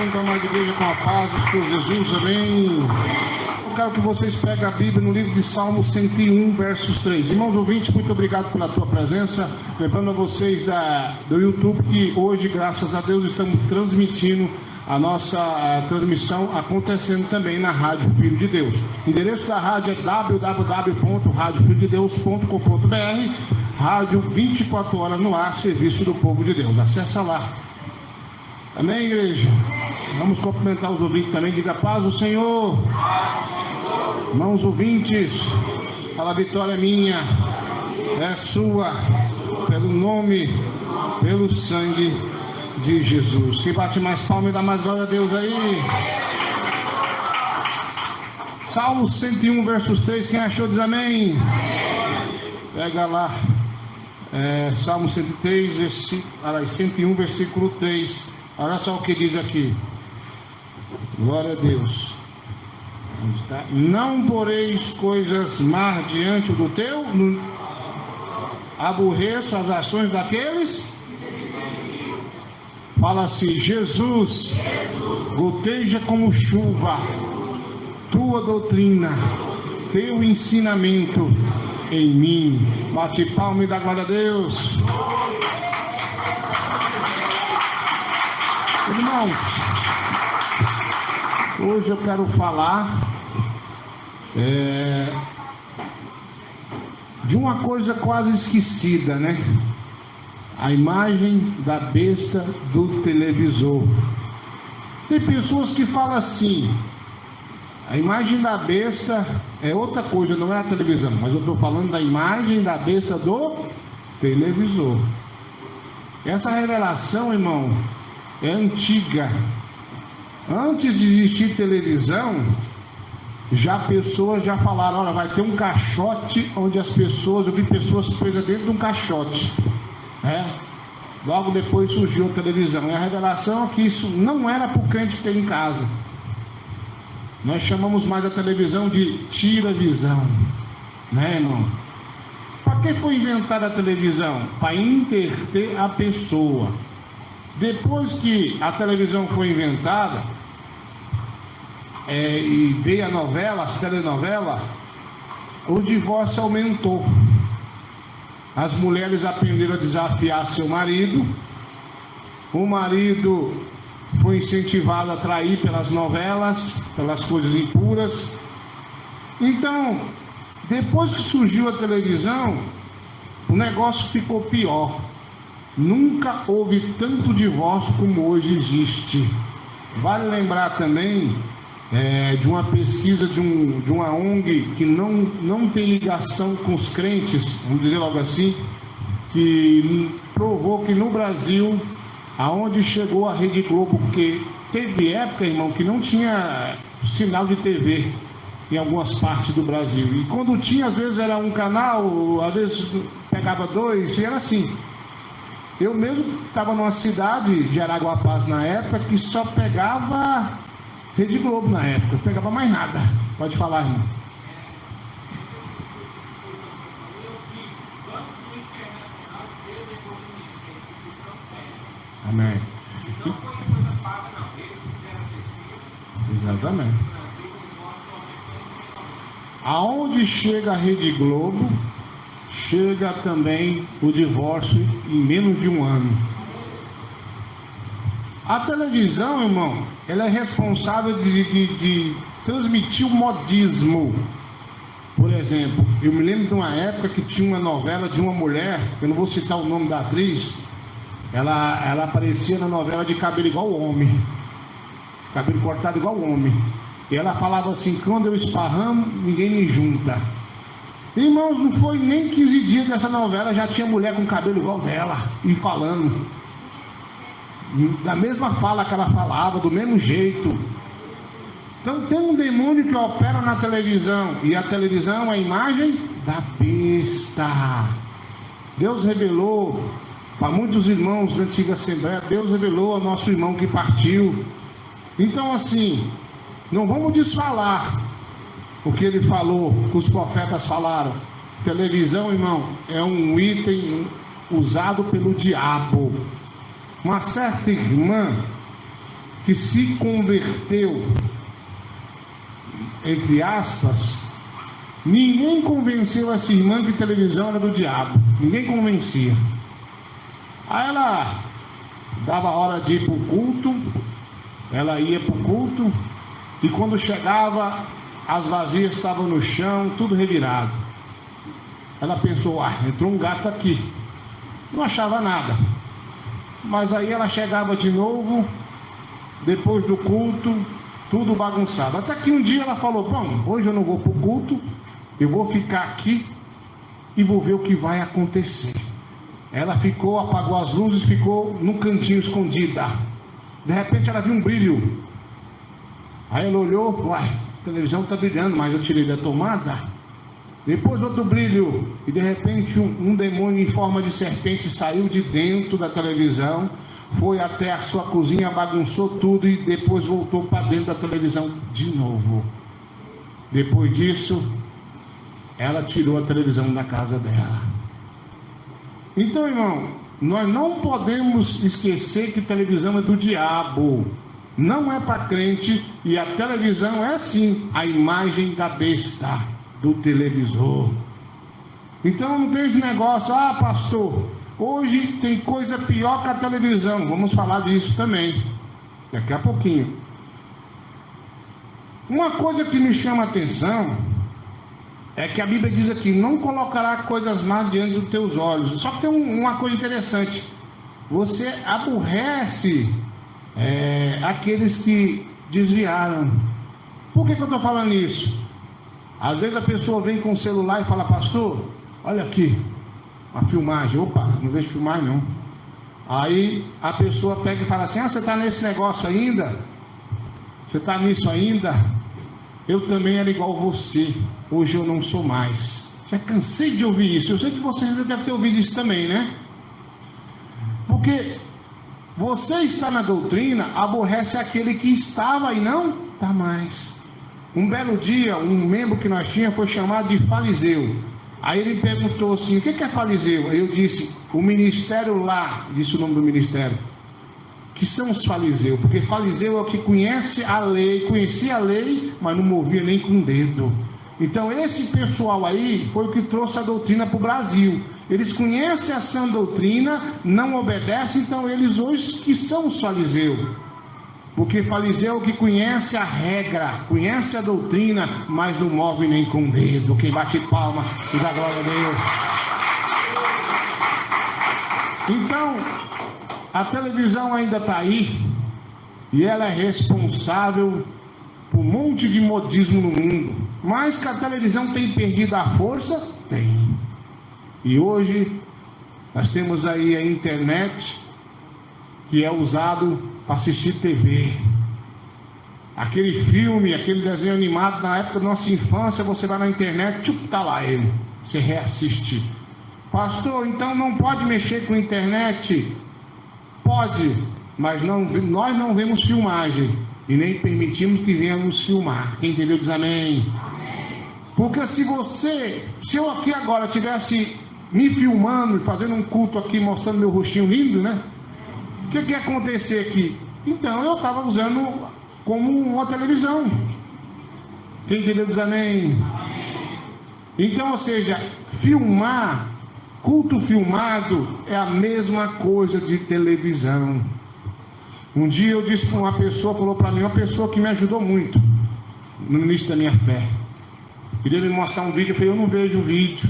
Então, mais igreja com a paz do Senhor Jesus, amém. Eu quero que vocês peguem a Bíblia no livro de Salmo 101, versos 3. Irmãos ouvintes, muito obrigado pela tua presença. Lembrando a vocês do YouTube que hoje, graças a Deus, estamos transmitindo a nossa transmissão acontecendo também na Rádio Filho de Deus. O endereço da rádio é www.radiofilhoddeus.com.br. Rádio 24 horas no ar, serviço do povo de Deus. Acessa lá. Amém, igreja? Vamos cumprimentar os ouvintes também. Diga paz do Senhor. Irmãos ouvintes, fala: vitória é minha, é sua, pelo nome, pelo sangue de Jesus. Quem bate mais palma e dá mais glória a Deus aí. Salmo 101, versos 3. Quem achou diz amém. Pega lá. Salmo 101, versículo 3. Olha só o que diz aqui. Glória a Deus. Não poreis coisas más diante do teu. Aborreço as ações daqueles. Fala assim: Jesus, goteja como chuva tua doutrina, teu ensinamento em mim. Bate palma e dá glória a Deus. Irmãos, hoje eu quero falar de uma coisa quase esquecida, né? A imagem da besta do televisor. Tem pessoas que falam assim: a imagem da besta é outra coisa, não é a televisão, mas eu estou falando da imagem da besta do televisor. Essa revelação, irmão, é antiga. Antes de existir televisão, pessoas já falaram: olha, vai ter um caixote onde eu vi pessoas presas dentro de um caixote. Logo depois surgiu a televisão. E a revelação é que isso não era para o crente ter em casa. Nós chamamos mais a televisão de tira-visão, né, irmão? Para que foi inventada a televisão? Para entreter a pessoa. Depois que a televisão foi inventada e veio a novela, as telenovelas, o divórcio aumentou. As mulheres aprenderam a desafiar seu marido. O marido foi incentivado a trair pelas novelas, pelas coisas impuras. Então, depois que surgiu a televisão, o negócio ficou pior. Nunca houve tanto divórcio como hoje existe. Vale lembrar também de uma pesquisa de uma ONG que não tem ligação com os crentes, vamos dizer logo assim, que provou que no Brasil, aonde chegou a Rede Globo, porque teve época, irmão, que não tinha sinal de TV em algumas partes do Brasil. E quando tinha, às vezes era um canal, às vezes pegava dois, e era assim. Eu mesmo estava numa cidade de Araguapaz na época que só pegava Rede Globo na época, não pegava mais nada. Pode falar, irmão. Amém. Exatamente. Aonde chega a Rede Globo, chega também o divórcio em menos de um ano. A televisão, irmão, ela é responsável de transmitir o modismo. Por exemplo, eu me lembro de uma época que tinha uma novela de uma mulher, eu não vou citar o nome da atriz, ela aparecia na novela de cabelo igual homem, cabelo cortado igual homem. E ela falava assim: quando eu esparramo, ninguém me junta. Irmãos, não foi nem 15 dias dessa novela, já tinha mulher com cabelo igual dela, e falando da mesma fala que ela falava, do mesmo jeito. Então tem um demônio que opera na televisão, e a televisão é a imagem da besta. Deus revelou para muitos irmãos da antiga Assembleia, Deus revelou ao nosso irmão que partiu. Então assim, não vamos desfalar o que ele falou, que os profetas falaram. Televisão, irmão, é um item usado pelo diabo. Uma certa irmã que se converteu, entre aspas, ninguém convenceu essa irmã que televisão era do diabo. Ninguém convencia. Aí ela dava hora de ir para o culto, ela ia para o culto, e quando chegava, as vasilhas estavam no chão, tudo revirado. Ela pensou, entrou um gato aqui. Não achava nada. Mas aí ela chegava de novo, depois do culto, tudo bagunçado. Até que um dia ela falou, bom, hoje eu não vou para o culto, eu vou ficar aqui e vou ver o que vai acontecer. Ela ficou, apagou as luzes, ficou num cantinho escondida. De repente ela viu um brilho. Aí ela olhou, a televisão está brilhando, mas eu tirei da tomada. Depois outro brilho, e de repente um demônio em forma de serpente saiu de dentro da televisão, foi até a sua cozinha, bagunçou tudo e depois voltou para dentro da televisão de novo. Depois disso, ela tirou a televisão da casa dela. Então, irmão, nós não podemos esquecer que televisão é do diabo, não é para crente, e a televisão é sim a imagem da besta, do televisor. Então não tem esse negócio, pastor, hoje tem coisa pior que a televisão. Vamos falar disso também, daqui a pouquinho. Uma coisa que me chama a atenção é que a Bíblia diz aqui, não colocará coisas más diante dos teus olhos. Só que tem uma coisa interessante, você aborrece aqueles que desviaram. Por que eu estou falando isso? Às vezes a pessoa vem com o celular e fala, pastor, olha aqui, uma filmagem. Opa, não vejo filmagem não. Aí a pessoa pega e fala assim, você está nesse negócio ainda? Você está nisso ainda? Eu também era igual você, hoje eu não sou mais. Já cansei de ouvir isso. Eu sei que vocês já devem ter ouvido isso também, né? Porque você está na doutrina, aborrece aquele que estava e não está mais. Um belo dia, um membro que nós tínhamos foi chamado de fariseu. Aí ele perguntou assim, o que é fariseu? Aí eu disse, o ministério lá, disse o nome do ministério, que são os fariseus, porque fariseu é o que conhece a lei, conhecia a lei, mas não movia nem com o dedo. Então esse pessoal aí foi o que trouxe a doutrina para o Brasil. Eles conhecem a sã doutrina, não obedecem, então eles hoje que são os fariseus. Porque fariseu é o que conhece a regra, conhece a doutrina, mas não move nem com o dedo. Quem bate palma e dá glória a Deus. Então, a televisão ainda está aí, e ela é responsável por um monte de modismo no mundo. Mas que a televisão tem perdido a força? Tem. E hoje, nós temos aí a internet, que é usado para assistir TV. Aquele filme, aquele desenho animado na época da nossa infância, você vai na internet, está lá ele, você reassiste. Pastor, então não pode mexer com a internet? Pode, mas nós não vemos filmagem e nem permitimos que venhamos filmar. Quem entendeu diz amém. Porque se eu aqui agora tivesse me filmando, fazendo um culto aqui, mostrando meu rostinho lindo, né? O que ia acontecer aqui? Então eu estava usando como uma televisão. Quem entendeu diz amém. Então, ou seja, filmar, culto filmado é a mesma coisa de televisão. Um dia eu disse para uma pessoa, falou para mim, uma pessoa que me ajudou muito no início da minha fé. Queria me mostrar um vídeo, eu falei, eu não vejo o vídeo.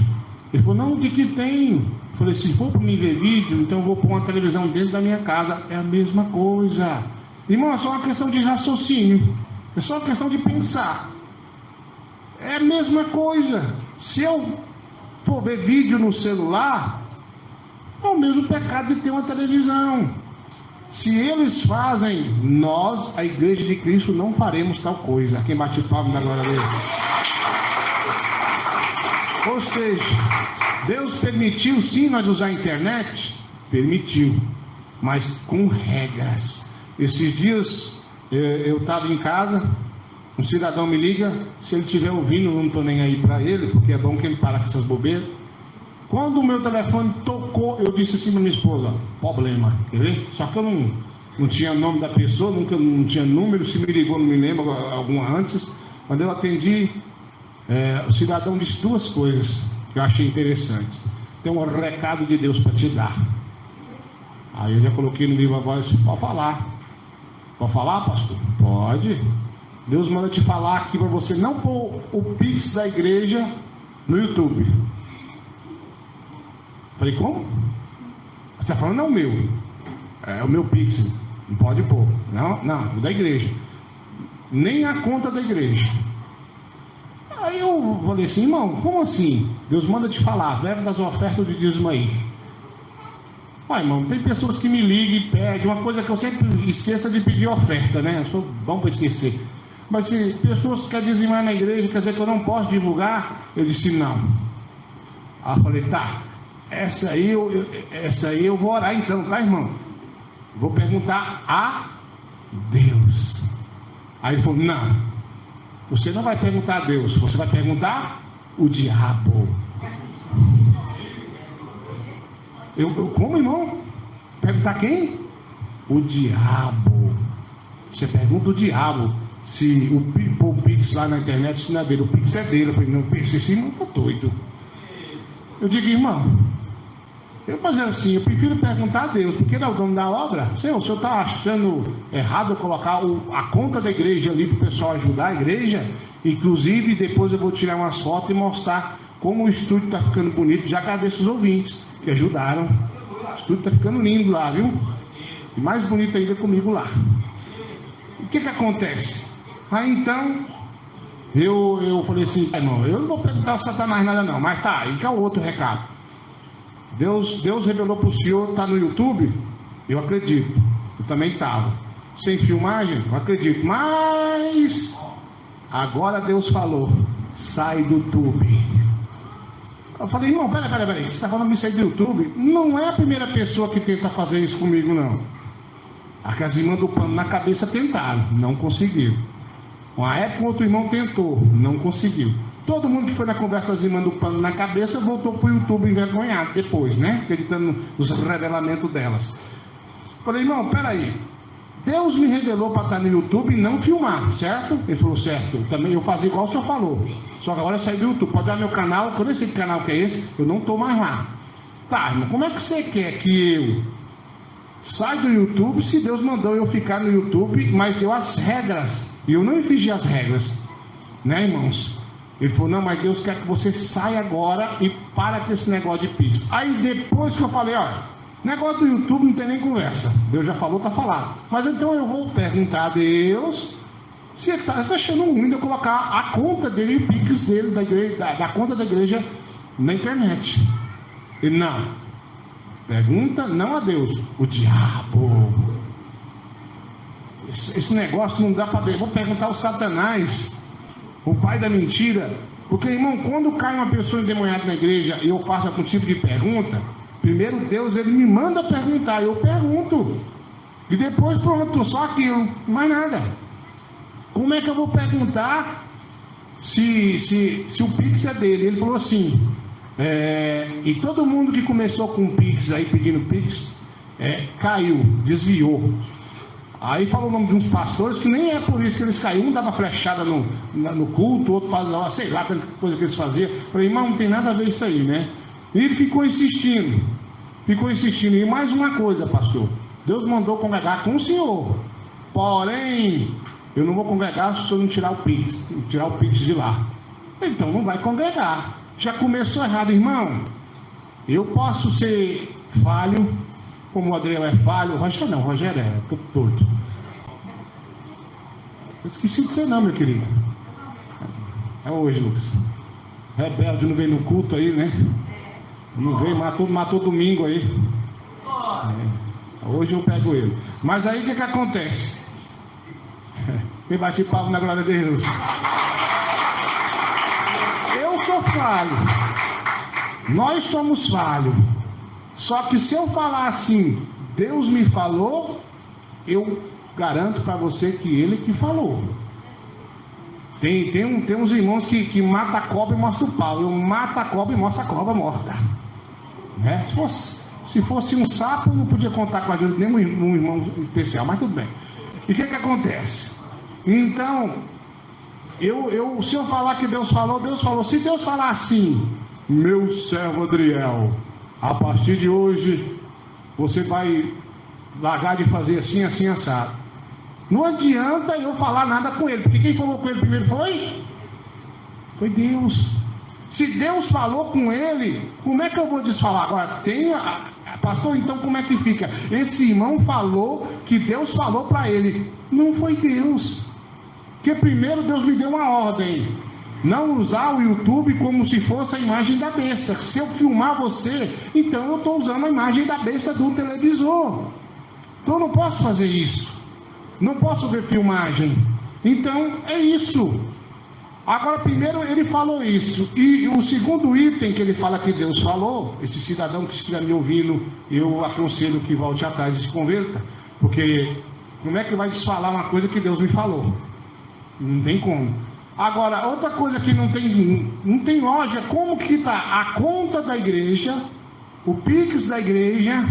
Ele falou, não, o que tem? Eu falei, se for para mim ver vídeo, então eu vou pôr uma televisão dentro da minha casa. É a mesma coisa. Irmão, é só uma questão de raciocínio. É só uma questão de pensar. É a mesma coisa. Se eu for ver vídeo no celular, é o mesmo pecado de ter uma televisão. Se eles fazem, nós, a Igreja de Cristo, não faremos tal coisa. Quem bate palma na glória dele. Ou seja, Deus permitiu sim nós usar a internet? Permitiu, mas com regras. Esses dias eu estava em casa, um cidadão me liga, se ele estiver ouvindo, eu não estou nem aí para ele, porque é bom que ele para com essas bobeiras. Quando o meu telefone tocou, eu disse assim para minha esposa, problema, quer ver? Só que eu não tinha nome da pessoa, nunca não tinha número, se me ligou, não me lembro, alguma antes. Quando eu atendi, o cidadão disse duas coisas que eu achei interessantes. Tem um recado de Deus para te dar. Aí eu já coloquei no livro a voz, pode falar. Pode falar, pastor? Pode. Deus manda te falar aqui para você não pôr o Pix da igreja no YouTube. Falei, como? Você está falando, não, o meu. É o meu Pix. Não pode pôr. Não, o da igreja. Nem a conta da igreja. Aí eu falei assim, irmão, como assim? Deus manda te falar, verbo das ofertas de dízimo aí. Irmão, tem pessoas que me ligam e pedem, uma coisa que eu sempre esqueço de pedir oferta, né? Eu sou bom para esquecer. Mas se pessoas que querem dizimar na igreja, quer dizer que eu não posso divulgar? Eu disse não. Aí eu falei, tá, essa aí eu vou orar então, tá, irmão? Vou perguntar a Deus. Aí ele falou, não, você não vai perguntar a Deus, você vai perguntar o diabo. Eu como, irmão? Perguntar quem? O diabo. Você pergunta o diabo. Se o Pix lá na internet, se não é dele, o Pix é dele. Eu falei, não, esse não tá doido. Eu digo, irmão, mas assim, eu prefiro perguntar a Deus, porque ele é o dono da obra. Senhor, o senhor está achando errado eu colocar a conta da igreja ali para o pessoal ajudar a igreja? Inclusive, depois eu vou tirar umas fotos e mostrar como o estúdio está ficando bonito. Já agradeço os ouvintes que ajudaram. O estúdio está ficando lindo lá, viu? E mais bonito ainda comigo lá. O que acontece? Aí então, eu falei assim, irmão, eu não vou perguntar ao Satanás nada não, mas tá, e que é o outro recado. Deus revelou para o senhor, está no YouTube? Eu acredito, eu também estava. Sem filmagem? Eu acredito, mas agora Deus falou, sai do YouTube. Eu falei, irmão, peraí, você está falando de sair do YouTube? Não é a primeira pessoa que tenta fazer isso comigo, não. As irmãs do pano na cabeça tentaram, não conseguiram. Uma época, outro irmão tentou, não conseguiu. Todo mundo que foi na conversa das irmãs do pano na cabeça voltou para o YouTube envergonhado depois, né? Acreditando nos revelamentos delas. Falei, irmão, peraí. Deus me revelou para estar no YouTube e não filmar, certo? Ele falou, certo. Eu fazia igual o senhor falou. Só que agora eu saí do YouTube. Pode dar meu canal, que eu nem sei que canal que é esse, eu não estou mais lá. Tá, irmão, como é que você quer que eu saia do YouTube se Deus mandou eu ficar no YouTube, mas deu as regras? E eu não infringi as regras, né, irmãos? Ele falou, não, mas Deus quer que você saia agora e para com esse negócio de Pix. Aí depois que eu falei, olha, negócio do YouTube não tem nem conversa. Deus já falou, tá falado. Mas então eu vou perguntar a Deus se ele está achando ruim de eu colocar a conta dele e o Pix dele, da, igreja, da conta da igreja na internet. Ele, não. Pergunta não a Deus, o diabo. Esse negócio não dá para ver. Vou perguntar ao Satanás, o pai da mentira. Porque, irmão, quando cai uma pessoa endemoniada na igreja e eu faço algum tipo de pergunta, primeiro Deus, ele me manda perguntar, eu pergunto. E depois, pronto, só aquilo, mais nada. Como é que eu vou perguntar se o Pix é dele? Ele falou assim, e todo mundo que começou com Pix aí, pedindo Pix, caiu, desviou. Aí falou o nome de uns pastores que nem é por isso que eles caíram. Um dava flechada no culto, o outro fazia, sei lá, tanta coisa que eles faziam. Falei, irmão, não tem nada a ver isso aí, né? E ele ficou insistindo. E mais uma coisa, pastor. Deus mandou congregar com o senhor. Porém, eu não vou congregar se o senhor não tirar o Pix de lá. Então não vai congregar. Já começou errado, irmão. Eu posso ser falho, como o Adriel é falho. O Rogério é todo torto. Eu esqueci de ser não, meu querido. É hoje, Lucas. Rebelde não veio no culto aí, né? Não veio, matou domingo aí. Hoje eu pego ele. Mas aí o que acontece? Me bati palmo na glória de Deus. Eu sou falho. Nós somos falhos. Só que se eu falar assim, Deus me falou, eu garanto para você que Ele que falou. Tem uns irmãos que matam a cobra e mostram o pau. Eu mato a cobra e mostro a cobra morta. Né? Se fosse um sapo, eu não podia contar com a ajuda de nenhum irmão especial, mas tudo bem. E o que acontece? Então, se eu falar que Deus falou, Deus falou. Se Deus falar assim, meu servo Adriel, a partir de hoje, você vai largar de fazer assim, assim, assado. Não adianta eu falar nada com ele, porque quem falou com ele primeiro foi Deus. Se Deus falou com ele, como é que eu vou desfalar? Agora, pastor, então como é que fica? Esse irmão falou que Deus falou para ele. Não foi Deus. Porque primeiro Deus me deu uma ordem. Não usar o YouTube como se fosse a imagem da besta. Se eu filmar você, então eu estou usando a imagem da besta do televisor. Então eu não posso fazer isso. Não posso ver filmagem. Então é isso. Agora, primeiro ele falou isso. E o segundo item que ele fala que Deus falou, esse cidadão que estiver me ouvindo, eu aconselho que volte atrás e se converta. Porque como é que vai desfalar uma coisa que Deus me falou? Não tem como. Agora, outra coisa que não tem lógica, como que está a conta da igreja, o Pix da igreja,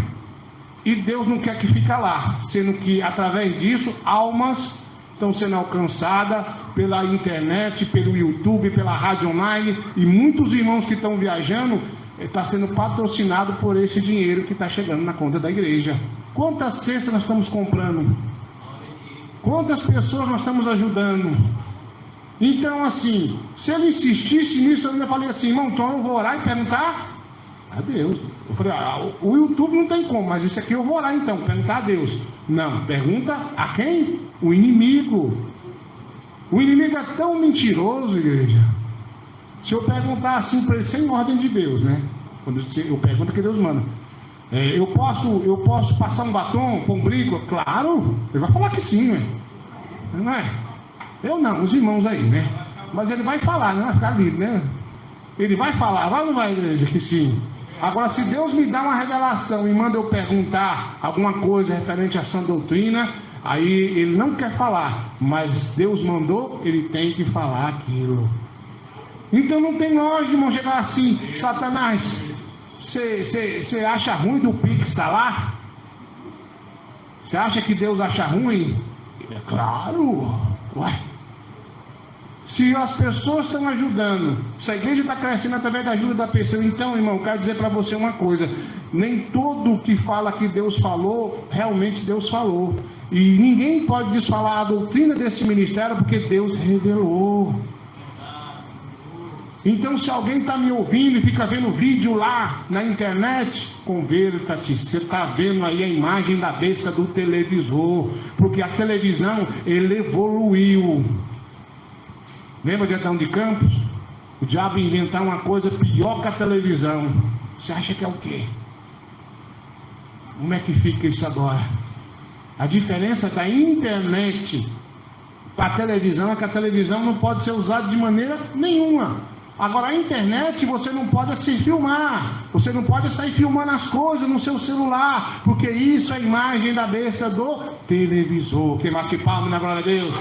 e Deus não quer que fique lá, sendo que através disso, almas estão sendo alcançadas pela internet, pelo YouTube, pela rádio online, e muitos irmãos que estão viajando, está sendo patrocinado por esse dinheiro que está chegando na conta da igreja. Quantas cestas nós estamos comprando? Quantas pessoas nós estamos ajudando? Então, assim, se ele insistisse nisso, eu ainda falei assim, irmão, então eu vou orar e perguntar a Deus. Eu falei, o YouTube não tem como, mas isso aqui eu vou orar então, perguntar a Deus. Não, pergunta a quem? O inimigo. O inimigo é tão mentiroso, igreja. Se eu perguntar assim para ele, sem ordem de Deus, né? Quando eu pergunto que Deus manda. Eu posso passar um batom com um brinco? Claro, ele vai falar que sim, né? Não é? Eu não, os irmãos aí, né? Mas ele vai falar, não vai ficar livre, né? Ele vai falar, vai ou não vai, igreja? Que sim. Agora, se Deus me dá uma revelação e manda eu perguntar alguma coisa referente a sã doutrina, aí ele não quer falar, mas Deus mandou, ele tem que falar aquilo. Então não tem lógica, irmão, chegar assim, Satanás, você acha ruim do Pix estar lá? Você acha que Deus acha ruim? É claro, ué. Se as pessoas estão ajudando, se a igreja está crescendo através da ajuda da pessoa, então, irmão, eu quero dizer para você uma coisa: nem todo que fala que Deus falou, realmente Deus falou. E ninguém pode desfalar a doutrina desse ministério, porque Deus revelou. Então, se alguém está me ouvindo e fica vendo vídeo lá na internet, converta-te. Você está vendo aí a imagem da besta do televisor, porque a televisão, ele evoluiu. Lembra de Adão de Campos? O diabo ia inventar uma coisa pior que a televisão. Você acha que é o quê? Como é que fica isso agora? A diferença da internet para a televisão é que a televisão não pode ser usada de maneira nenhuma. Agora a internet você não pode se filmar. Você não pode sair filmando as coisas no seu celular, porque isso é a imagem da besta do televisor. Quem bate palma na glória a Deus?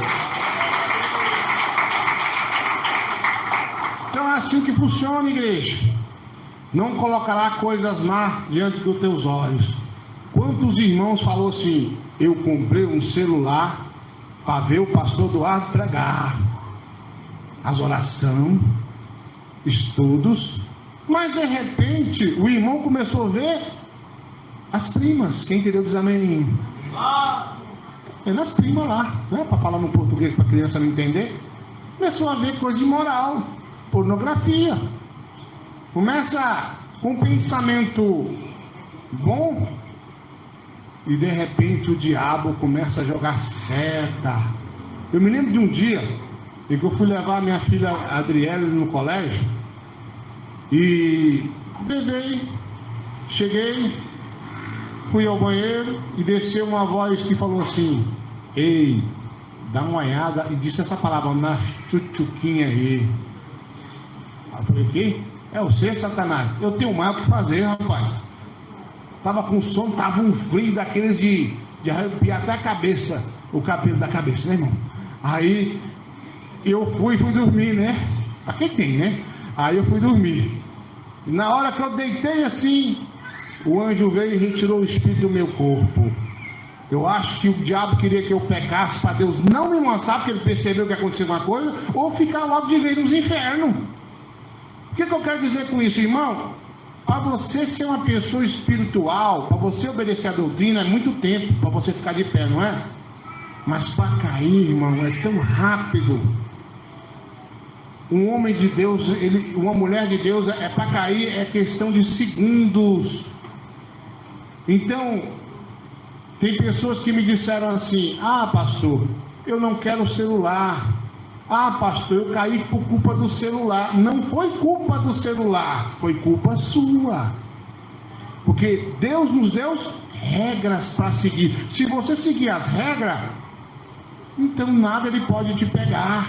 Então é assim que funciona, igreja. Não colocará coisas más diante dos teus olhos. Quantos irmãos falou assim: eu comprei um celular para ver o pastor Eduardo pregar, as orações, estudos, mas de repente o irmão começou a ver as primas. Quem entendeu diz amém? As primas lá, né? Para falar no português para a criança não entender. Começou a ver coisa imoral, pornografia. Começa com um pensamento bom e de repente o diabo começa a jogar seta. Eu me lembro de um dia em que eu fui levar a minha filha Adriele no colégio e cheguei, fui ao banheiro e desceu uma voz que falou assim: ei, dá uma olhada, e disse essa palavra, na chuchuquinha aí. Eu falei: o quê? É você, Satanás? Eu tenho mais o que fazer, rapaz. Tava com sono, tava um frio daqueles de arrepiar até a cabeça, o cabelo da cabeça, né, irmão? Aí eu fui dormir, né? Pra quem tem, né? Aí eu fui dormir. E na hora que eu deitei assim, o anjo veio e retirou o espírito do meu corpo. Eu acho que o diabo queria que eu pecasse para Deus não me mostrar, porque ele percebeu que aconteceu uma coisa, ou ficar logo de vez nos infernos. O que eu quero dizer com isso, irmão? Para você ser uma pessoa espiritual, para você obedecer a doutrina, é muito tempo para você ficar de pé, não é? Mas para cair, irmão, é tão rápido. Um homem de Deus, uma mulher de Deus, para cair é questão de segundos. Então, tem pessoas que me disseram assim: ah, pastor, eu não quero celular. Ah, pastor, eu caí por culpa do celular. Não foi culpa do celular, foi culpa sua. Porque Deus nos deu regras para seguir. Se você seguir as regras, então nada ele pode te pegar.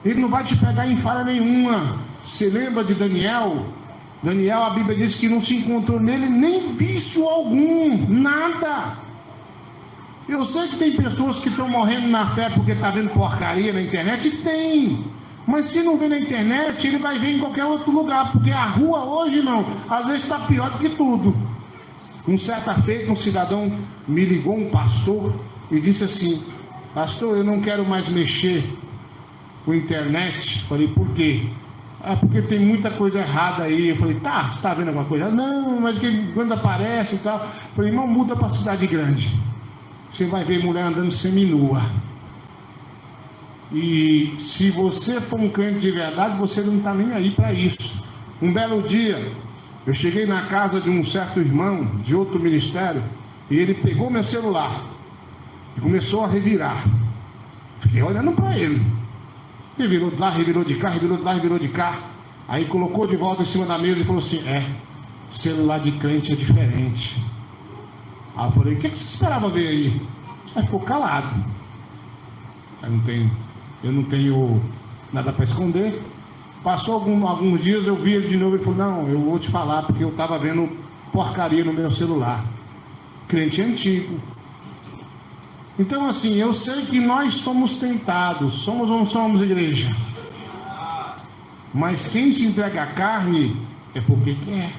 Ele não vai te pegar em falha nenhuma. Você lembra de Daniel? Daniel, a Bíblia diz que não se encontrou nele nem vício algum, nada. Eu sei que tem pessoas que estão morrendo na fé porque está vendo porcaria na internet, e tem. Mas se não vê na internet, ele vai ver em qualquer outro lugar, porque a rua hoje não, às vezes está pior do que tudo. Certa feita, um cidadão me ligou, um pastor, e disse assim: pastor, eu não quero mais mexer com internet. Falei, por quê? Ah, porque tem muita coisa errada aí. Eu falei, tá, você está vendo alguma coisa? Não, mas quando aparece e tal. Falei, irmão, muda para cidade grande. Você vai ver mulher andando seminua. E se você for um crente de verdade, você não está nem aí para isso. Um belo dia, eu cheguei na casa de um certo irmão de outro ministério, e ele pegou meu celular e começou a revirar. Fiquei olhando para ele. Ele virou de lá, revirou de cá, revirou de lá, revirou de cá. Aí colocou de volta em cima da mesa e falou assim: celular de crente é diferente. Aí eu falei, o que você esperava ver aí? Aí ficou calado. Eu não tenho nada para esconder. Passou alguns dias, eu vi ele de novo e falou: não, eu vou te falar, porque eu estava vendo porcaria no meu celular. Crente antigo. Então assim, eu sei que nós somos tentados. Somos ou não somos, igreja? Mas quem se entrega à carne é porque quer.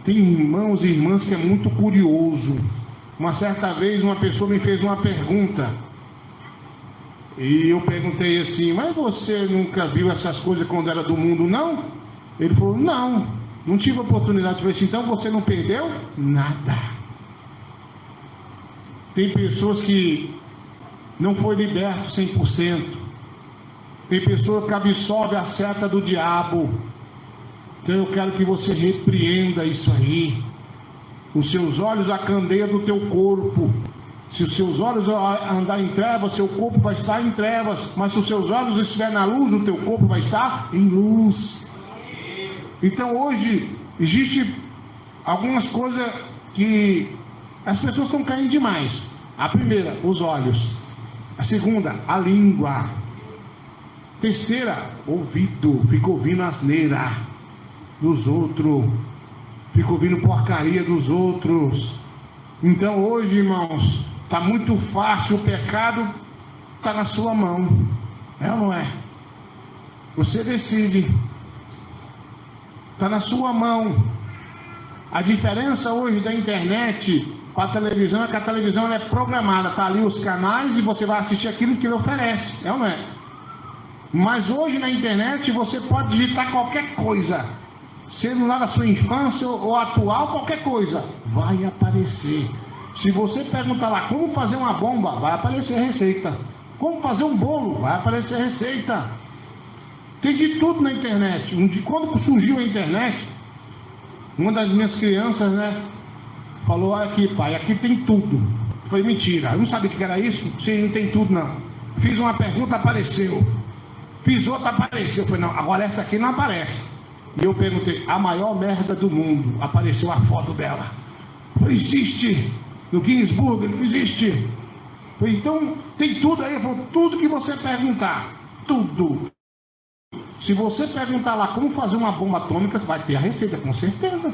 Tem irmãos e irmãs que é muito curioso. Uma certa vez uma pessoa me fez uma pergunta, e eu perguntei assim: mas você nunca viu essas coisas quando era do mundo, não? Ele falou: não tive oportunidade. Eu falei assim: então você não perdeu nada. Tem pessoas que não foi liberto 100%. Tem pessoas que absorvem a seta do diabo. Então eu quero que você repreenda isso aí. Os seus olhos a candeia do teu corpo. Se os seus olhos andar em trevas, seu corpo vai estar em trevas. Mas se os seus olhos estiverem na luz, o teu corpo vai estar em luz. Então hoje existe algumas coisas que as pessoas estão caindo demais. A primeira, os olhos. A segunda, a língua. Terceira, ouvido. Fica ouvindo asneira dos outros. Fica ouvindo porcaria dos outros. Então hoje, irmãos, está muito fácil. O pecado está na sua mão. É ou não é? Você decide. Está na sua mão. A diferença hoje da internet para a televisão é que a televisão é programada. Está ali os canais e você vai assistir aquilo que ele oferece. É ou não é? Mas hoje na internet você pode digitar qualquer coisa. Sendo lá da sua infância ou atual, qualquer coisa vai aparecer. Se você perguntar lá como fazer uma bomba, vai aparecer a receita. Como fazer um bolo, vai aparecer a receita. Tem de tudo na internet. Quando surgiu a internet, uma das minhas crianças, falou: olha aqui, pai, aqui tem tudo. Eu falei: mentira, eu não sabia o que era isso. Sim, não tem tudo não. Fiz uma pergunta, apareceu. Fiz outra, apareceu. Eu falei: não, agora essa aqui não aparece. E eu perguntei: a maior merda do mundo, apareceu a foto dela. Eu falei: existe? No Guinness Book, não existe. Eu falei: então tem tudo aí. Eu falei: tudo que você perguntar, tudo. Se você perguntar lá como fazer uma bomba atômica, vai ter a receita, com certeza.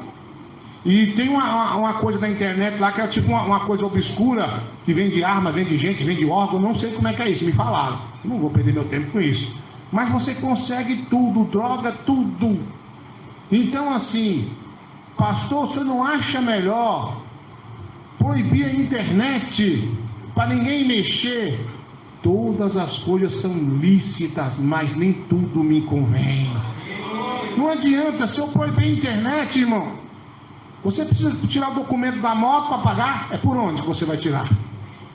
E tem uma coisa na internet lá que é tipo uma coisa obscura, que vende arma, vende gente, vende órgão, não sei como é que é isso, me falaram. Não vou perder meu tempo com isso. Mas você consegue tudo, droga, tudo. Então assim, pastor, você não acha melhor proibir a internet para ninguém mexer? Todas as coisas são lícitas, mas nem tudo me convém. Não adianta, se eu proibir a internet, irmão, você precisa tirar o documento da moto para pagar? É por onde que você vai tirar?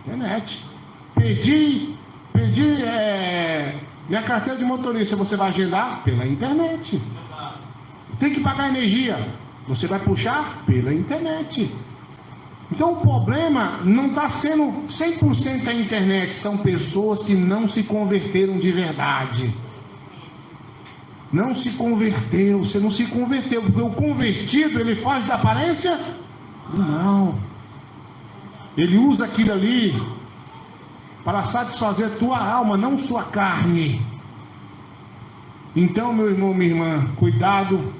Internet. Pedir minha carteira de motorista, você vai agendar? Pela internet. Tem que pagar energia, você vai puxar? Pela internet. Então o problema não está sendo 100% a internet, são pessoas que não se converteram de verdade. Não se converteu, você não se converteu, porque o convertido, ele faz da aparência do mal. Ele usa aquilo ali para satisfazer a tua alma, não sua carne. Então, meu irmão, minha irmã, cuidado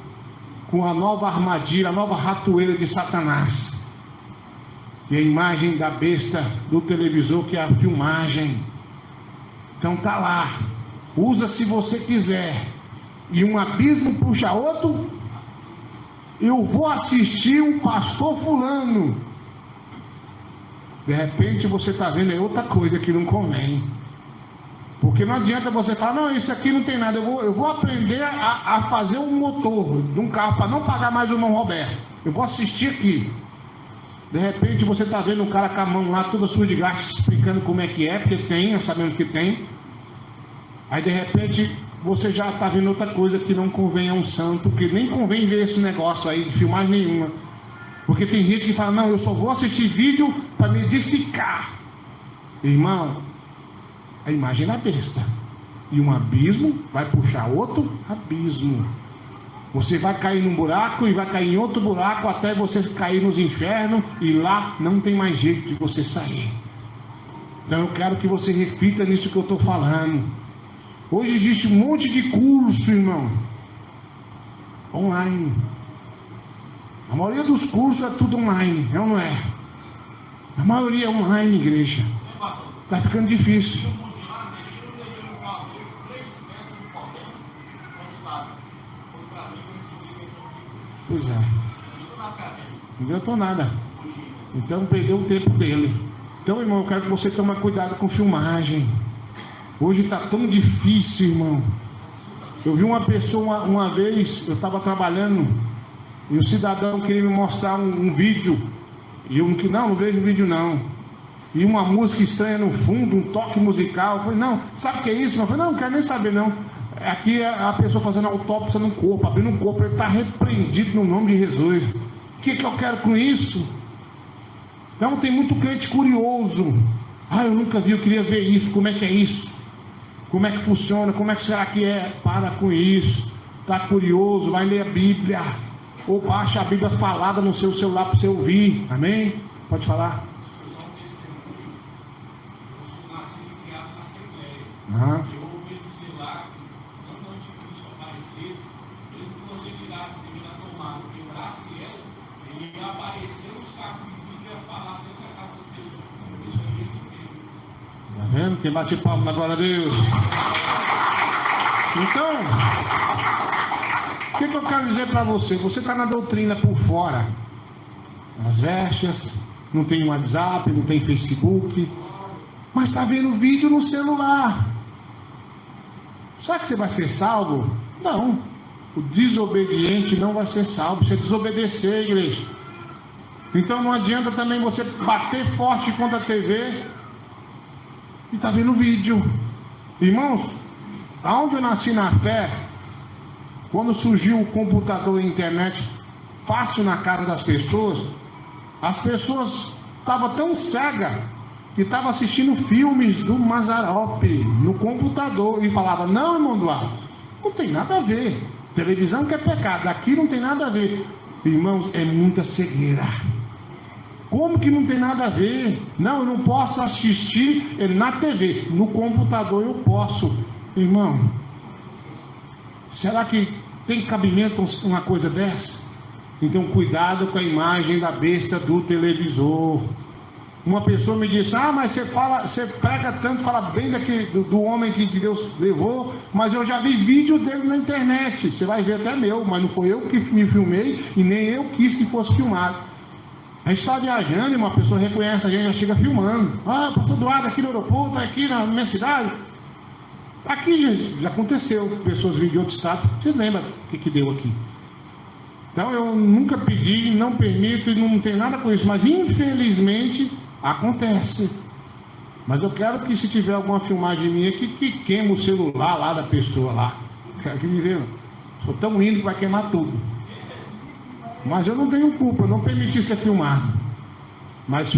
com a nova armadilha, a nova ratoeira de Satanás. E a imagem da besta do televisor, que é a filmagem. Então tá lá, usa se você quiser. E um abismo puxa outro. Eu vou assistir o pastor fulano. De repente você está vendo é outra coisa que não convém. Porque não adianta você falar, não, isso aqui não tem nada. Eu vou aprender a fazer um motor de um carro para não pagar mais o irmão Roberto. Eu vou assistir aqui. De repente você está vendo um cara com a mão lá toda suja de gasto, explicando como é que é, porque tem, sabendo que tem. Aí de repente você já está vendo outra coisa que não convém a um santo, que nem convém ver esse negócio aí de filmagem nenhuma. Porque tem gente que fala, não, eu só vou assistir vídeo para me edificar. Irmão, a imagem é besta. E um abismo vai puxar outro abismo. Você vai cair num buraco e vai cair em outro buraco até você cair nos infernos e lá não tem mais jeito de você sair. Então eu quero que você reflita nisso que eu estou falando. Hoje existe um monte de curso, irmão, online. A maioria dos cursos é tudo online, é ou não é? A maioria é online, igreja. Está ficando difícil. Pois é. Não adiantou nada. Então perdeu o tempo dele. Então, irmão, eu quero que você tome cuidado com filmagem. Hoje está tão difícil, irmão. Eu vi uma pessoa uma vez, eu estava trabalhando, e o cidadão queria me mostrar um vídeo. E eu não vejo vídeo não. E uma música estranha no fundo, um toque musical. Eu falei, não, sabe o que é isso? Eu falei, não quero nem saber não. Aqui é a pessoa fazendo autópsia no corpo, abrindo um corpo, ele está repreendido no nome de Jesus. O que eu quero com isso? Então tem muito crente curioso. Eu nunca vi, eu queria ver isso, como é que é isso? Como é que funciona? Como é que será que é? Para com isso. Está curioso, vai ler a Bíblia. Ou baixa a Bíblia falada no seu celular para você ouvir. Amém? Pode falar. Eu nasci e criado na Assembleia. Aham. Eu ouvi dizer lá que quando o anticristo aparecesse, mesmo que você tirasse devido à tomada, quebrasse ela, ele ia aparecer nos carros de vídeo e ia falar dentro da casa das pessoas. Isso aí ele entende. Tá vendo? Quem bate palma na glória a Deus. Então, o que eu quero dizer para você? Você está na doutrina por fora. As vestes, não tem WhatsApp, não tem Facebook, mas está vendo vídeo no celular. Será que você vai ser salvo? Não. O desobediente não vai ser salvo. Você desobedecer, igreja. Então não adianta também você bater forte contra a TV e está vendo vídeo. Irmãos, aonde eu nasci na fé, quando surgiu o computador e a internet fácil na casa das pessoas, as pessoas estavam tão cegas que estavam assistindo filmes do Mazzaropi no computador e falavam, não, irmão Duarte, não tem nada a ver, televisão que é pecado, aqui não tem nada a ver. Irmãos, é muita cegueira. Como que não tem nada a ver? Não, eu não posso assistir na TV, no computador eu posso. Irmão, será que tem cabimento uma coisa dessa? Então cuidado com a imagem da besta do televisor. Uma pessoa me disse: ah, mas você prega tanto, fala bem do homem que Deus levou, mas eu já vi vídeo dele na internet. Você vai ver até meu, mas não foi eu que me filmei e nem eu quis que fosse filmado. A gente está viajando e uma pessoa reconhece a gente, já chega filmando. Ah, pastor Eduardo aqui no aeroporto, aqui na minha cidade. Aqui, gente, já aconteceu. Pessoas vinham de outro estado. Você lembra o que deu aqui? Então eu nunca pedi, não permito e não tem nada com isso. Mas infelizmente acontece. Mas eu quero que, se tiver alguma filmagem minha, que queime o celular lá da pessoa lá. Quero que me veja. Sou tão lindo que vai queimar tudo. Mas eu não tenho culpa, eu não permiti ser filmado. Mas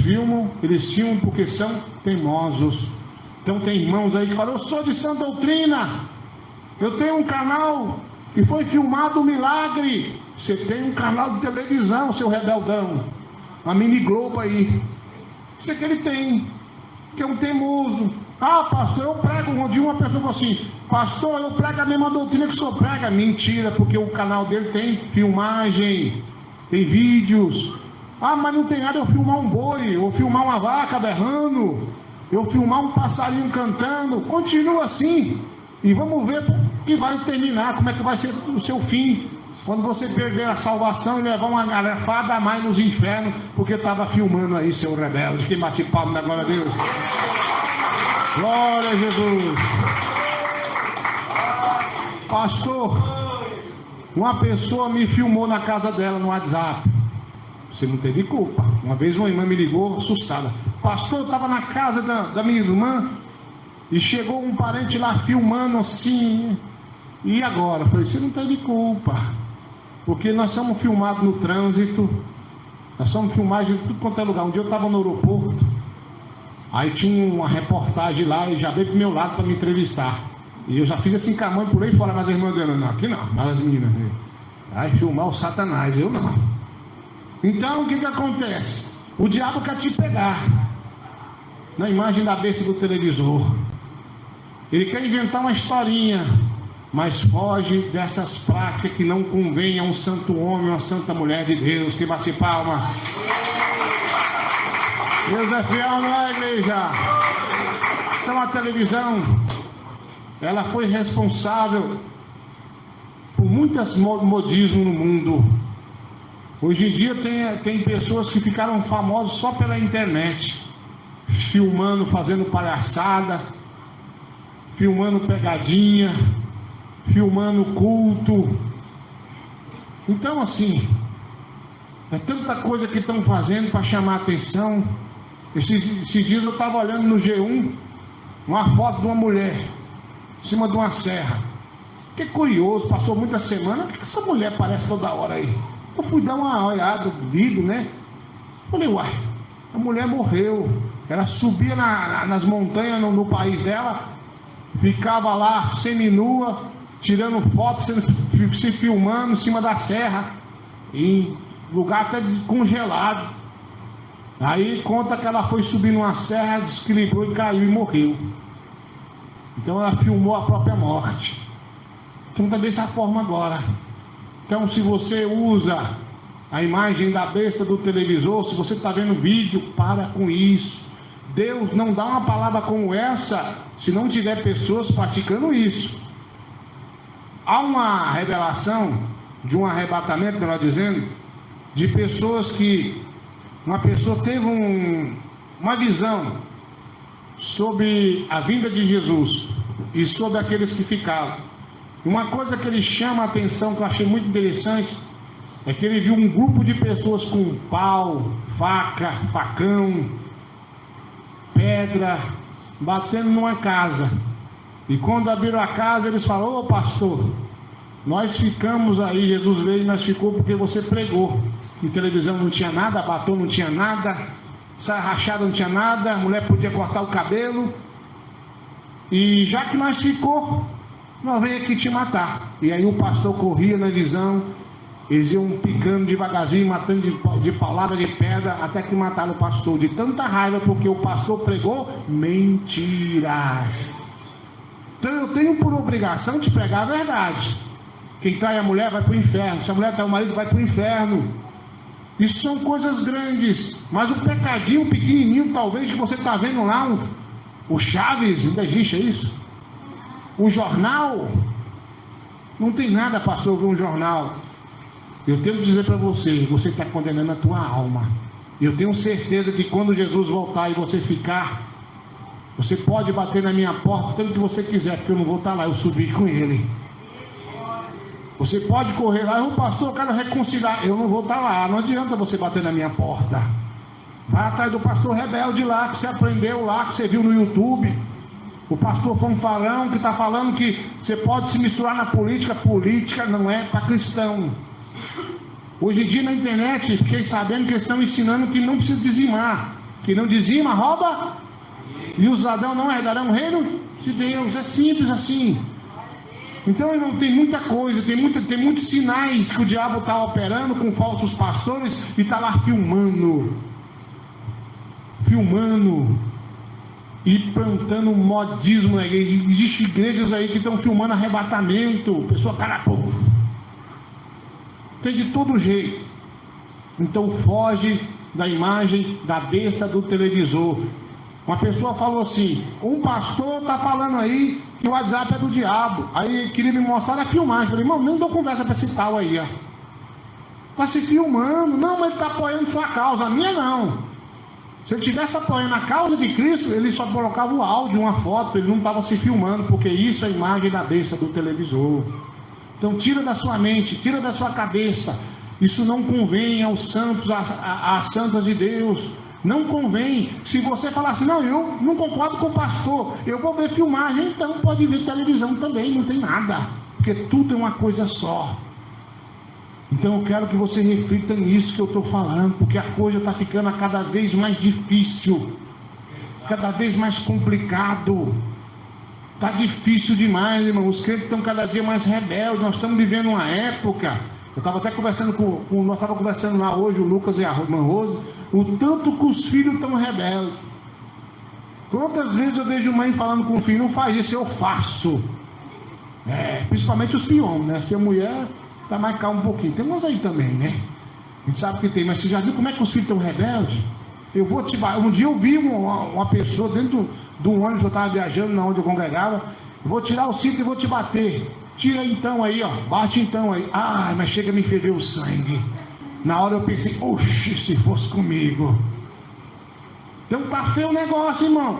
eles filmam porque são teimosos. Então tem irmãos aí que falam: eu sou de sã doutrina, eu tenho um canal que foi filmado um milagre. Você tem um canal de televisão, seu rebeldão, uma mini Globo aí. Isso é que ele tem, que é um teimoso. Ah, pastor, eu prego. Um dia uma pessoa falou assim: pastor, eu prego a mesma doutrina que o senhor prega. Mentira, porque o canal dele tem filmagem, tem vídeos. Ah, mas não tem nada eu filmar um boi, ou filmar uma vaca berrando, eu filmar um passarinho cantando. Continua assim e vamos ver que vai terminar, como é que vai ser o seu fim, quando você perder a salvação e levar uma garrafada a mais nos infernos, porque estava filmando aí, seu rebelde. Quem bate palma da glória a Deus? Glória a Jesus. Pastor, uma pessoa me filmou na casa dela no WhatsApp. Você não teve culpa. Uma vez uma irmã me ligou assustada: pastor, eu estava na casa da minha irmã e chegou um parente lá filmando assim. E agora? Eu falei: você não teve culpa, porque nós somos filmados no trânsito, nós somos filmados em tudo quanto é lugar. Um dia eu estava no aeroporto, aí tinha uma reportagem lá e já veio pro meu lado para me entrevistar. E eu já fiz assim com a mãe, pulei fora, mas a irmã dela: não, aqui não, mas as meninas, vai filmar o Satanás, eu não. Então o que acontece? O diabo quer te pegar na imagem da besta do televisor. Ele quer inventar uma historinha, mas foge dessas práticas que não convém a um santo homem, uma santa mulher de Deus. Que bate palma. Deus é fiel, não é, igreja? Então a televisão, ela foi responsável por muitos modismos no mundo. Hoje em dia tem pessoas que ficaram famosas só pela internet, filmando, fazendo palhaçada, filmando pegadinha, filmando culto. Então assim, é tanta coisa que estão fazendo para chamar a atenção. Esses dias eu estava olhando no G1 uma foto de uma mulher em cima de uma serra. Que curioso, passou muita semana, por que essa mulher aparece toda hora aí? Eu fui dar uma olhada, lido, né? Falei: uai, a mulher morreu. Ela subia nas montanhas no país dela, ficava lá seminua, tirando fotos, se filmando em cima da serra, em lugar até congelado. Aí conta que ela foi subir numa serra, desequilibrou e caiu e morreu. Então ela filmou a própria morte. Então está dessa forma agora. Então, se você usa a imagem da besta do televisor, se você está vendo vídeo, para com isso. Deus não dá uma palavra como essa se não tiver pessoas praticando isso. Há uma revelação de um arrebatamento, melhor dizendo, de pessoas que uma pessoa teve uma visão sobre a vinda de Jesus e sobre aqueles que ficaram. Uma coisa que ele chama a atenção, que eu achei muito interessante, é que ele viu um grupo de pessoas com pau, faca, facão, pedra, batendo numa casa. E quando abriram a casa, eles falaram: ô pastor, nós ficamos aí, Jesus veio e nós ficou porque você pregou. Em televisão não tinha nada, batom não tinha nada, saia rachada não tinha nada, a mulher podia cortar o cabelo. E já que nós ficou, nós veio aqui te matar. E aí o pastor corria na visão, eles iam picando devagarzinho, matando de paulada de pedra, até que mataram o pastor, de tanta raiva, porque o pastor pregou mentiras. Então eu tenho por obrigação de pregar a verdade. Quem trai a mulher vai para o inferno, se a mulher trai o marido vai para o inferno. Isso são coisas grandes, mas o pecadinho pequenininho, talvez, que você está vendo lá, o Chaves, ainda existe isso? O jornal, não tem nada, pastor, ver um jornal. Eu tenho que dizer para você, você está condenando a tua alma. Eu tenho certeza que quando Jesus voltar e você ficar, você pode bater na minha porta tanto que você quiser, porque eu não vou estar lá, eu subi com ele. Você pode correr lá, pastor, eu quero reconciliar, eu não vou estar lá, não adianta você bater na minha porta. Vai atrás do pastor rebelde lá, que você aprendeu lá, que você viu no YouTube. O pastor Fanfarão, que está falando que você pode se misturar na política. Política não é para cristão. Hoje em dia na internet, fiquei sabendo que eles estão ensinando que não precisa dizimar. Que não dizima, rouba, e os ladrão não herdarão o reino de Deus. É simples assim. Então, irmão, tem muita coisa, tem muitos sinais que o diabo está operando com falsos pastores e está lá filmando e plantando modismo na igreja. Existem igrejas aí que estão filmando arrebatamento, pessoa carapuco. Tem de todo jeito. Então foge da imagem da besta do televisor. Uma pessoa falou assim: um pastor está falando aí que o WhatsApp é do diabo. Aí queria me mostrar a filmagem. Eu falei: irmão, nem dou conversa para esse tal aí, ó. Está se filmando. Não, mas ele está apoiando sua causa. A minha não. Se ele estivesse apoiando a causa de Cristo, ele só colocava o áudio, uma foto. Ele não estava se filmando, porque isso é a imagem da besta do televisor. Então tira da sua mente, tira da sua cabeça. Isso não convém aos santos, às santas de Deus. Não convém. Se você falar assim: não, eu não concordo com o pastor, eu vou ver filmagem, então pode ver televisão também, não tem nada, porque tudo é uma coisa só. Então eu quero que você reflita nisso que eu estou falando, porque a coisa está ficando cada vez mais difícil, cada vez mais complicado. Está difícil demais, irmão. Os crentes estão cada dia mais rebeldes. Nós estamos vivendo uma época. Eu estava até conversando nós estávamos conversando lá hoje, o Lucas e a irmã Rose, o tanto que os filhos estão rebeldes. Quantas vezes eu vejo mãe falando com o filho: não faz isso, eu faço. Principalmente os piões, né? Se a mulher está mais calma um pouquinho. Tem umas aí também, né? A gente sabe que tem, mas você já viu como é que os filhos estão rebeldes? Eu vou te bater. Um dia eu vi uma pessoa dentro do ônibus, eu estava viajando na onde eu congregava. Eu vou tirar o cinto e vou te bater. Tira então aí, ó. Bate então aí. Ah, mas chega a me ferver o sangue. Na hora eu pensei: oxe, se fosse comigo. Então tá feio o negócio, irmão.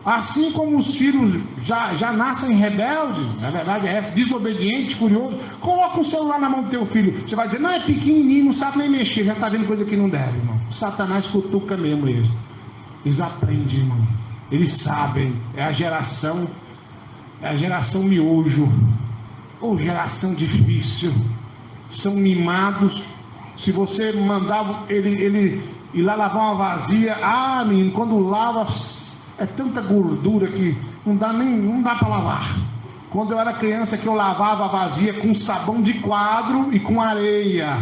Assim como os filhos já nascem rebeldes, na verdade desobedientes, curiosos, coloca um celular na mão do teu filho. Você vai dizer: não, é pequenininho, não sabe nem mexer, já está vendo coisa que não deve, irmão. O Satanás cutuca mesmo eles. Eles aprendem, irmão. Eles sabem. É a geração miojo. Ou geração difícil. São mimados. Se você mandar ele ir lá lavar uma vazia, menino, quando lava, é tanta gordura que não dá para lavar. Quando eu era criança, que eu lavava a vazia com sabão de quadro e com areia.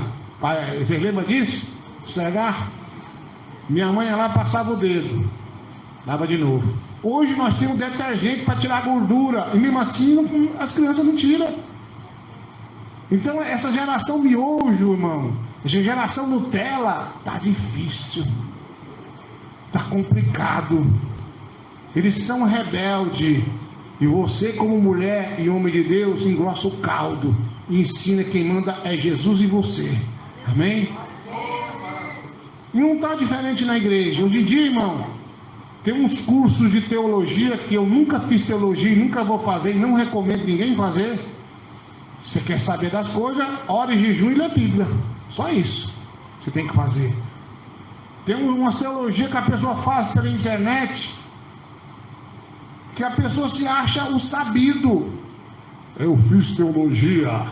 Você lembra disso? Esfregar? Minha mãe lá passava o dedo, lava de novo. Hoje nós temos detergente para tirar a gordura, e mesmo assim as crianças não tiram. Então essa geração miojo, irmão, essa geração Nutella, tá difícil, tá complicado. Eles são rebeldes, e você, como mulher e homem de Deus, engrossa o caldo e ensina: quem manda é Jesus e você. Amém? E não está diferente na igreja. Hoje em dia, irmão, tem uns cursos de teologia que eu nunca fiz teologia e nunca vou fazer, e não recomendo ninguém fazer. Você quer saber das coisas, ora em jejum e lê a Bíblia. Só isso você tem que fazer. Tem uma teologia que a pessoa faz pela internet, que a pessoa se acha o sabido. Eu fiz teologia,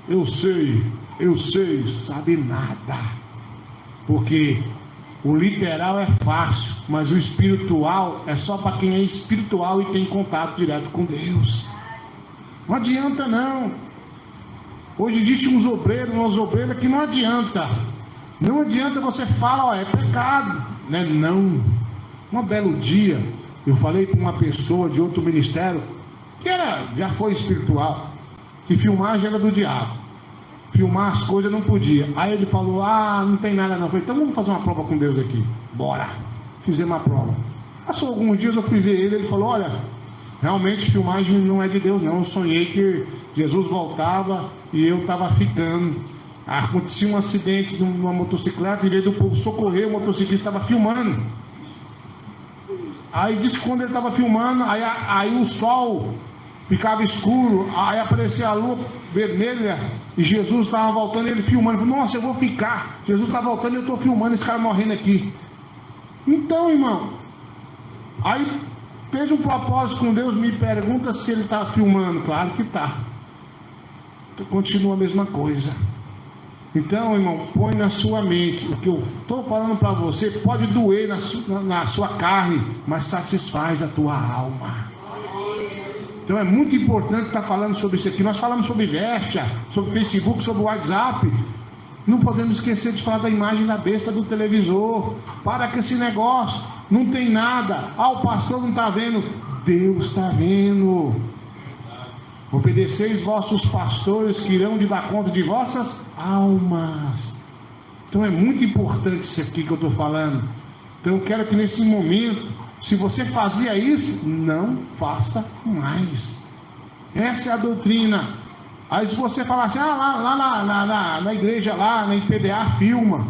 eu sei, sabe nada. Porque o literal é fácil, mas o espiritual é só para quem é espiritual e tem contato direto com Deus. Não adianta não. Hoje existem uns obreiros, umas obreiras que não adianta. Não adianta você falar: é pecado, né? Não. Um belo dia eu falei com uma pessoa de outro ministério, que já foi espiritual, que filmagem era do diabo. filmar as coisas, não podia. Aí ele falou, não tem nada não. Eu falei, então vamos fazer uma prova com Deus aqui. Bora. Fizemos uma prova. Passou alguns dias, eu fui ver ele falou, olha, realmente filmagem não é de Deus não. Eu sonhei que Jesus voltava e eu estava ficando. Acontecia um acidente de uma motocicleta, em vez do povo socorrer, o motociclista estava filmando. Aí disse que quando ele estava filmando, aí o sol ficava escuro, aí aparecia a lua vermelha e Jesus estava voltando e ele filmando. Falei, nossa, eu vou ficar. Jesus está voltando e eu estou filmando esse cara morrendo aqui. Então, irmão, aí fez um propósito com Deus, me pergunta se ele está filmando. Claro que está. Continua a mesma coisa. Então, irmão, põe na sua mente. O que eu estou falando para você pode doer na sua carne, mas satisfaz a tua alma. Então é muito importante estar falando sobre isso aqui. Nós falamos sobre Vestia, sobre Facebook, sobre WhatsApp. Não podemos esquecer de falar da imagem da besta do televisor. Para com esse negócio. Não tem nada. O pastor não está vendo. Deus está vendo. Obedeceis vossos pastores, que irão de dar conta de vossas almas. Então é muito importante isso aqui que eu estou falando. Então eu quero que nesse momento, se você fazia isso, não faça mais. Essa é a doutrina. Aí se você falar assim, lá na igreja, lá na IPDA, filma.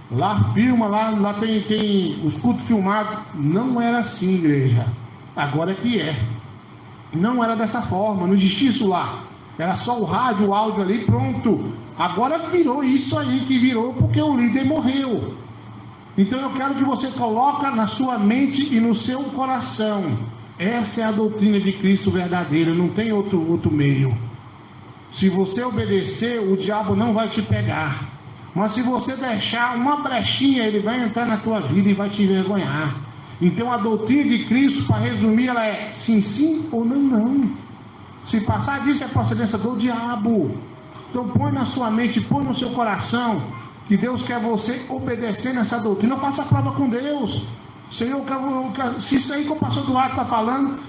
Lá filma, lá tem os cultos filmados. Não era assim, igreja. Agora é que é. Não era dessa forma, não existia isso lá. Era só o rádio, o áudio ali, pronto. Agora virou isso aí que virou porque o líder morreu. Então eu quero que você coloque na sua mente e no seu coração. Essa é a doutrina de Cristo verdadeira, não tem outro meio. Se você obedecer, o diabo não vai te pegar. Mas se você deixar uma brechinha, ele vai entrar na tua vida e vai te envergonhar. Então a doutrina de Cristo, para resumir, ela é sim, sim ou não, não. Se passar disso é procedência do diabo. Então põe na sua mente, põe no seu coração que Deus quer você obedecer nessa doutrina. Faça a prova com Deus. Senhor, se isso aí que o pastor Eduardo está falando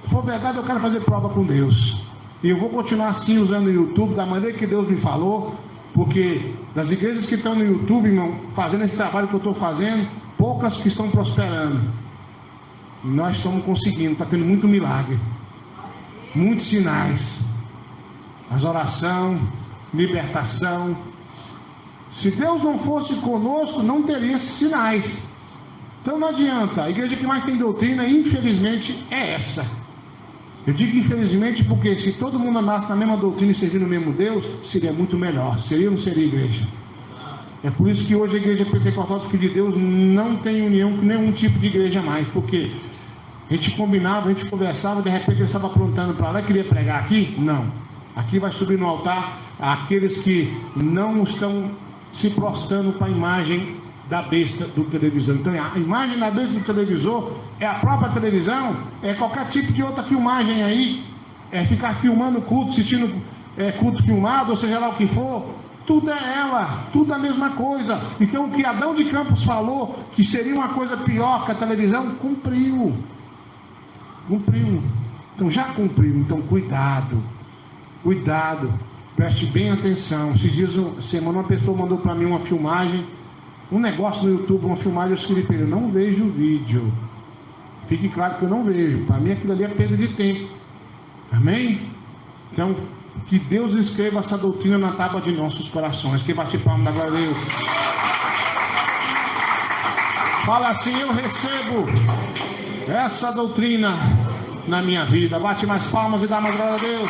for verdade, eu quero fazer prova com Deus. E eu vou continuar assim usando o YouTube da maneira que Deus me falou, porque das igrejas que estão no YouTube, irmão, fazendo esse trabalho que eu estou fazendo, poucas que estão prosperando. Nós estamos conseguindo, está tendo muito milagre, muitos sinais, as orações, libertação. Se Deus não fosse conosco, não teria esses sinais. Então não adianta. A igreja que mais tem doutrina, infelizmente, é essa. Eu digo infelizmente porque se todo mundo andasse na mesma doutrina e servindo o mesmo Deus, seria muito melhor. Seria ou não seria igreja? É por isso que hoje a igreja pentecostal do Filho de Deus não tem união com nenhum tipo de igreja mais. Porque a gente combinava, a gente conversava, de repente ele estava aprontando para lá e queria pregar aqui? Não. Aqui vai subir no altar aqueles que não estão se prostrando para a imagem da besta do televisor. Então a imagem da besta do televisor é a própria televisão, é qualquer tipo de outra filmagem aí, é ficar filmando culto, assistindo culto filmado, ou seja lá o que for, tudo é ela, tudo a mesma coisa. Então o que Adão de Campos falou que seria uma coisa pior que a televisão, cumpriu. Então já cumpriu. Então cuidado, preste bem atenção. Esses dias, semana, uma pessoa mandou para mim uma filmagem, um negócio no YouTube, uma filmagem. Eu escrevi para ele: não vejo o vídeo. Fique claro que eu não vejo. Para mim aquilo ali é perda de tempo. Amém? Então que Deus escreva essa doutrina na tábua de nossos corações. Que bate palma da glória a Deus. Fala assim: eu recebo essa doutrina na minha vida. Bate mais palmas e dá mais glória a Deus.